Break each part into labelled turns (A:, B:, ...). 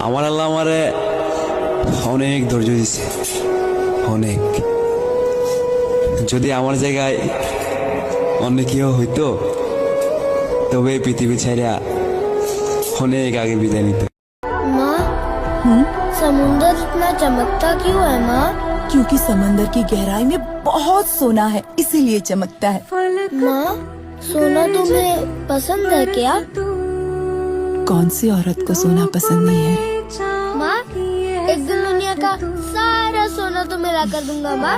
A: আমার আল্লাহ আমারে অনেক ধৈর্য দিছে, অনেক। যদি আমার জায়গায় অন্য কেউ হইতো তবে এই পৃথিবী ছাইরা অনেক আগে বিদায় নিত।
B: माँ समुंदर इतना चमकता क्यों है माँ?
C: क्योंकि समंदर की गहराई में बहुत सोना है, इसीलिए चमकता है।
B: माँ सोना तुम्हें पसंद है क्या?
C: कौन सी औरत को सोना पसंद नहीं है रे?
B: माँ एक दिन दुनिया का सारा सोना तुम्हें ला कर दूंगा माँ।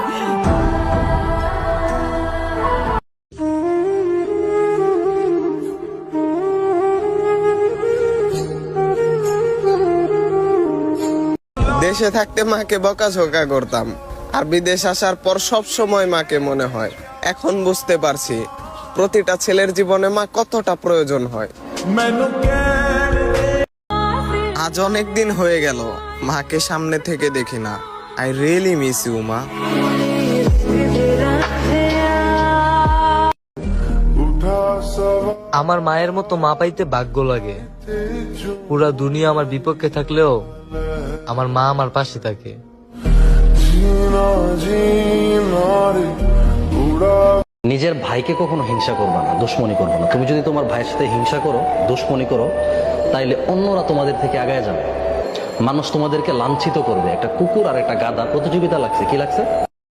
D: দেশে থাকতে মাকে বকাঝকা করতাম, আর বিদেশ আসার পর সব সময় মাকে মনে হয়। এখন বুঝতে পারছি প্রতিটা ছেলের জীবনে মা কতটা প্রয়োজন হয়। আজ অনেক দিন হয়ে গেল মাকে সামনে থেকে দেখি না। আই রিয়েলি মিস ইউ মা।
E: আমার মায়ের মতো মা পাইতে ভাগ্য লাগে। পুরা দুনিয়া আমার বিপক্ষে থাকলেও আমার মা আমার পাশে থাকে।
F: নিজের ভাইকে কখনো হিংসা করবা না, দুশ্মনী করবা না। তুমি যদি তোমার ভাইয়ের সাথে হিংসা করো, দুশ্মনী করো, তাইলে অন্যরা তোমাদের থেকে আগায় যাবে। মানুষ তোমাদেরকে লাঞ্ছিত করবে। একটা কুকুর আর একটা গাধা প্রতিযোগিতা লাগছে, কি লাগছে?